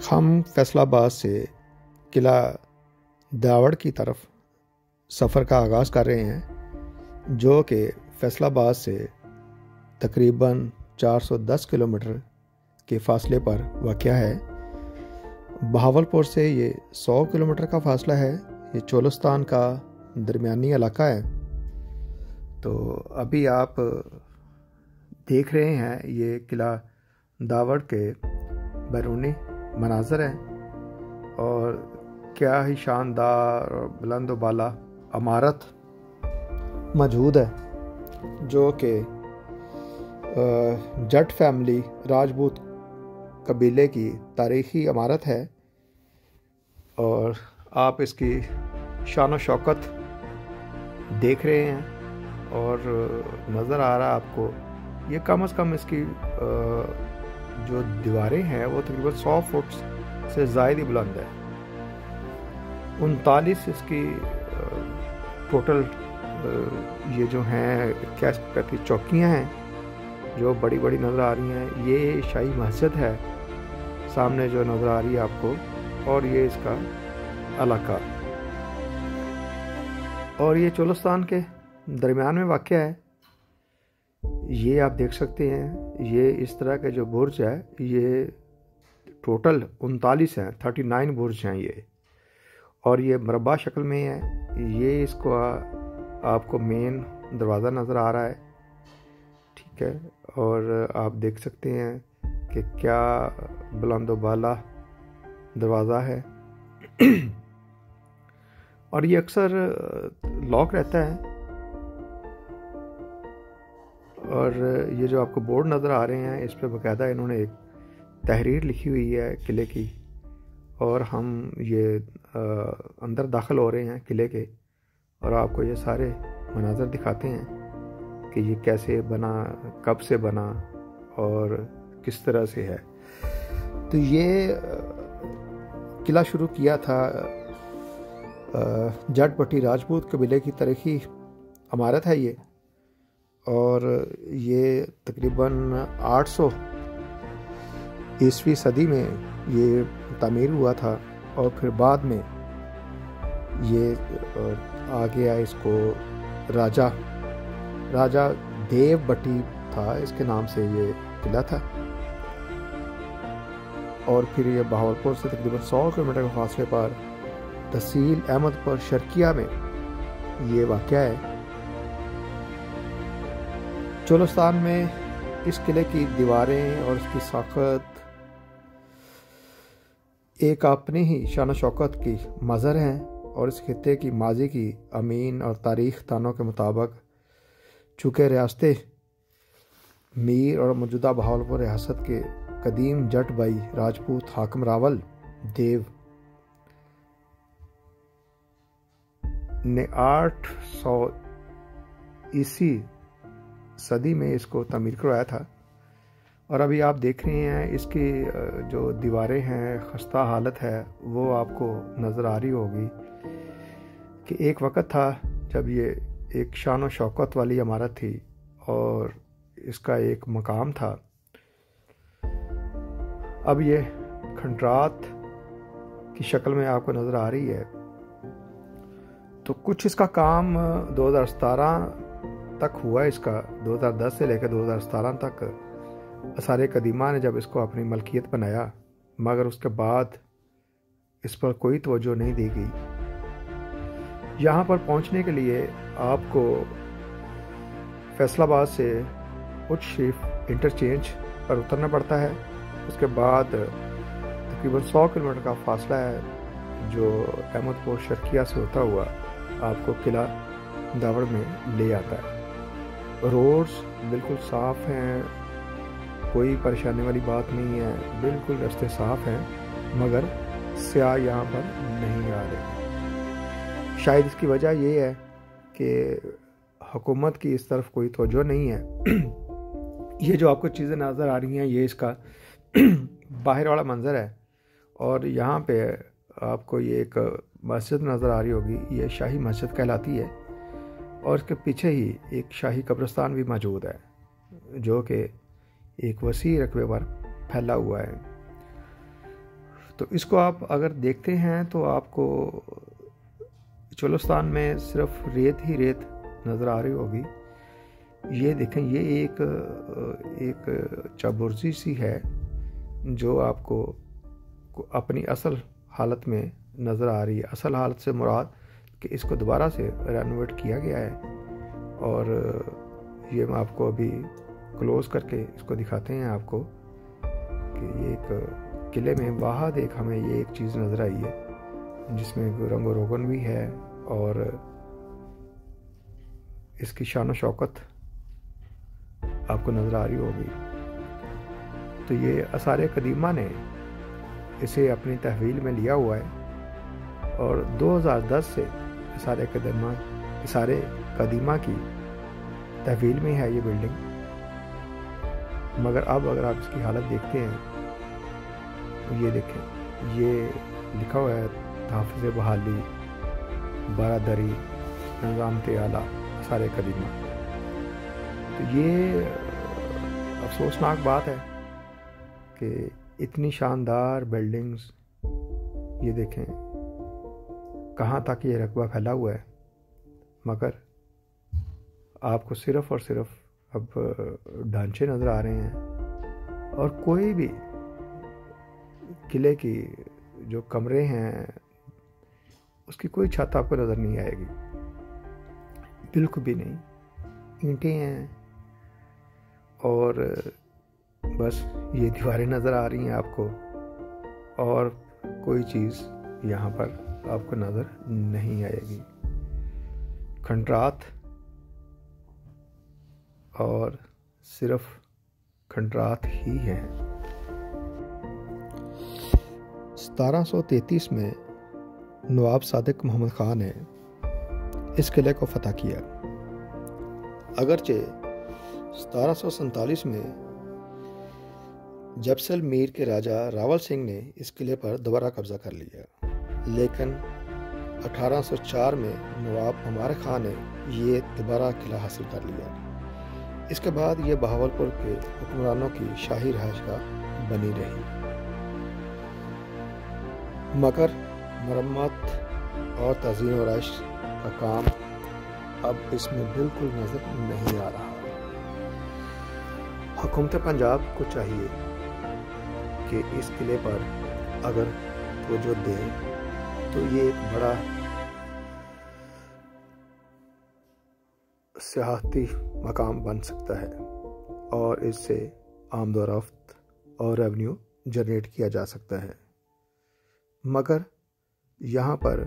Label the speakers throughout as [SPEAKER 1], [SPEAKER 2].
[SPEAKER 1] हम फैसल आबाद से किला दावड़ की तरफ सफ़र का आगाज़ कर रहे हैं, जो कि फैसल आबाद से तकरीबन 410 किलोमीटर के फासले पर वाक़या है। बहावलपुर से ये 100 किलोमीटर का फासला है। ये चोलिस्तान का दरमियानी इलाका है। तो अभी आप देख रहे हैं ये किला दावड़ के बैरूनी मनाज़र हैं और क्या ही शानदार और बुलंद बाला इमारत मौजूद है, जो कि जट फैमिली राजपूत कबीले की तारीख़ी इमारत है। और आप इसकी शान व शौकत देख रहे हैं और नज़र आ रहा है आपको। ये कम से कम इसकी जो दीवारें हैं वो तकरीबन 100 फुट से ज़ायद ही बुलंद है। 39 इसकी टोटल ये जो हैं क्या कहती चौकियाँ हैं जो बड़ी बड़ी नज़र आ रही हैं। ये शाही मस्जिद है सामने जो नज़र आ रही है आपको, और ये इसका इलाका, और ये चोलिस्तान के दरमियान में वाक़या है। ये आप देख सकते हैं, ये इस तरह के जो बुर्ज है ये टोटल 39 हैं, 39 बुर्ज हैं ये, और ये मरबा शक्ल में है। ये इसको आपको मेन दरवाज़ा नज़र आ रहा है, ठीक है। और आप देख सकते हैं कि क्या बुलंद बाला दरवाज़ा है और ये अक्सर लॉक रहता है। और ये जो आपको बोर्ड नज़र आ रहे हैं इस पर बाकायदा इन्होंने एक तहरीर लिखी हुई है किले की, और हम ये अंदर दाखिल हो रहे हैं किले के, और आपको ये सारे मनाज़र दिखाते हैं कि ये कैसे बना, कब से बना और किस तरह से है। तो ये किला शुरू किया था जट पट्टी राजपूत कबीले की तारीख़ी इमारत है ये, और ये तकरीबन 800 ईस्वी सदी में ये तामीर हुआ था। और फिर बाद में ये आ गया, इसको राजा देव बट्टी था, इसके नाम से ये किला था। और फिर ये बहावलपुर से तकरीबन 100 किलोमीटर के फासले पर तहसील अहमदपुर शर्किया में ये वाक़या है। चोलिस्तान में इस किले की दीवारें और इसकी साख़त एक अपनी ही शान शौकत की मज़हर हैं, और इस खित्ते की माजी की अमीन और तारीख़ दानों के मुताबिक चूँकि रियासत मीर और मौजूदा बहावलपुर रियासत के कदीम जट भाई राजपूत हाकिम रावल देव ने 800 ईस्वी सदी में इसको तामीर करवाया था। और अभी आप देख रहे हैं इसकी जो दीवारें हैं खस्ता हालत है, वो आपको नज़र आ रही होगी कि एक वक़्त था जब ये एक शान व शौकत वाली इमारत थी और इसका एक मकाम था। अब ये खंडरात की शक्ल में आपको नज़र आ रही है। तो कुछ इसका काम 2017 तक हुआ, इसका 2010 से लेकर 2017 तक आसार कदीमा ने जब इसको अपनी मलकियत बनाया, मगर उसके बाद इस पर कोई तवज्जो नहीं दी गई। यहाँ पर पहुँचने के लिए आपको फैसल आबाद से उच्च शरीफ इंटरचेंज पर उतरना पड़ता है। उसके बाद तकरीबन 100 किलोमीटर का फासला है जो अहमदपुर शर्किया से होता हुआ आपको किला दावड़ में ले आता है। रोड्स बिल्कुल साफ़ हैं, कोई परेशानी वाली बात नहीं है, बिल्कुल रास्ते साफ़ हैं, मगर स्याह यहाँ पर नहीं आ रहे। शायद इसकी वजह ये है कि हुकूमत की इस तरफ कोई तवज्जो नहीं है। ये जो आपको चीज़ें नज़र आ रही हैं ये इसका बाहर वाला मंज़र है, और यहाँ पे आपको ये एक मस्जिद नज़र आ रही होगी, ये शाही मस्जिद कहलाती है, और इसके पीछे ही एक शाही कब्रिस्तान भी मौजूद है जो कि एक वसी रकबे पर फैला हुआ है। تو اس کو آپ اگر دیکھتے ہیں تو آپ کو چولستان میں صرف ریت ہی ریت نظر آ رہی ہوگی. یہ دیکھیں، یہ ایک چابرزی سی ہے جو آپ کو اپنی اصل حالت میں نظر آ رہی ہے. اصل حالت سے مراد کہ اس کو دوبارہ سے رینوویٹ کیا گیا ہے. اور یہ میں آپ کو ابھی کلوز کر کے اس کو دکھاتے ہیں آپ کو کہ یہ ایک قلعے میں واحد ایک ہمیں یہ ایک چیز نظر آئی ہے جس میں رنگ و روغن بھی ہے اور اس کی شان و شوکت آپ کو نظر آ رہی ہوگی. تو یہ آثار قدیمہ نے اسے اپنی تحویل میں لیا ہوا ہے اور 2010 سے آثار قدیمہ کی تحویل میں ہے یہ بلڈنگ. مگر اب اگر آپ اس کی حالت دیکھتے ہیں، یہ دیکھیں، یہ لکھا ہوا ہے تحفظ بحالی بارادری نظامت اعلیٰ آثار قدیمہ. تو یہ افسوسناک بات ہے کہ اتنی شاندار بلڈنگز، یہ دیکھیں کہاں تک یہ رقبہ پھیلا ہوا ہے، مگر آپ کو صرف اور صرف اب ڈھانچے نظر آ رہے ہیں اور کوئی بھی قلعے کی جو کمرے ہیں اس کی کوئی چھت آپ کو نظر نہیں آئے گی، بالکل بھی نہیں. اینٹیں ہیں اور بس یہ دیواریں نظر آ رہی ہیں آپ کو، اور کوئی چیز یہاں پر آپ کو نظر نہیں آئے گی. کھنڈرات اور صرف کھنڈرات ہی ہیں. 1733 میں نواب صادق محمد خان نے اس قلعے کو فتح کیا. اگرچہ 1747 میں جبسل میر کے راجہ راول سنگھ نے اس قلعے پر دوبارہ قبضہ کر لیا، لیکن 1804 میں نواب ہمار خان نے یہ دوبارہ قلعہ حاصل کر لیا. اس کے بعد یہ بہاولپور کے حکمرانوں کی شاہی رہائش گاہ بنی رہی، مگر مرمت اور تعزیر و آرائش کا کام اب اس میں بالکل نظر نہیں آ رہا. حکومت پنجاب کو چاہیے کہ اس قلعے پر اگر توجہ دے تو یہ ایک بڑا سیاحتی مقام بن سکتا ہے اور اس سے آمد و رفت اور ریونیو جنریٹ کیا جا سکتا ہے. مگر یہاں پر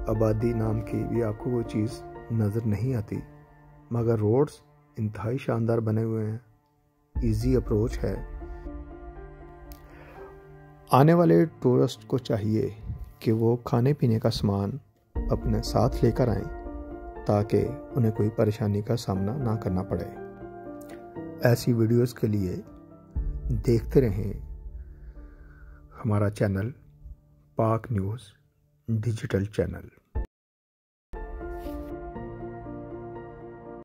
[SPEAKER 1] آبادی نام کی بھی آپ کو وہ چیز نظر نہیں آتی، مگر روڈز انتہائی شاندار بنے ہوئے ہیں، ایزی اپروچ ہے. آنے والے ٹورسٹ کو چاہیے کہ وہ کھانے پینے کا سامان اپنے ساتھ لے کر آئیں تاکہ انہیں کوئی پریشانی کا سامنا نہ کرنا پڑے. ایسی ویڈیوز کے لیے دیکھتے رہیں ہمارا چینل پاک نیوز ڈیجیٹل چینل.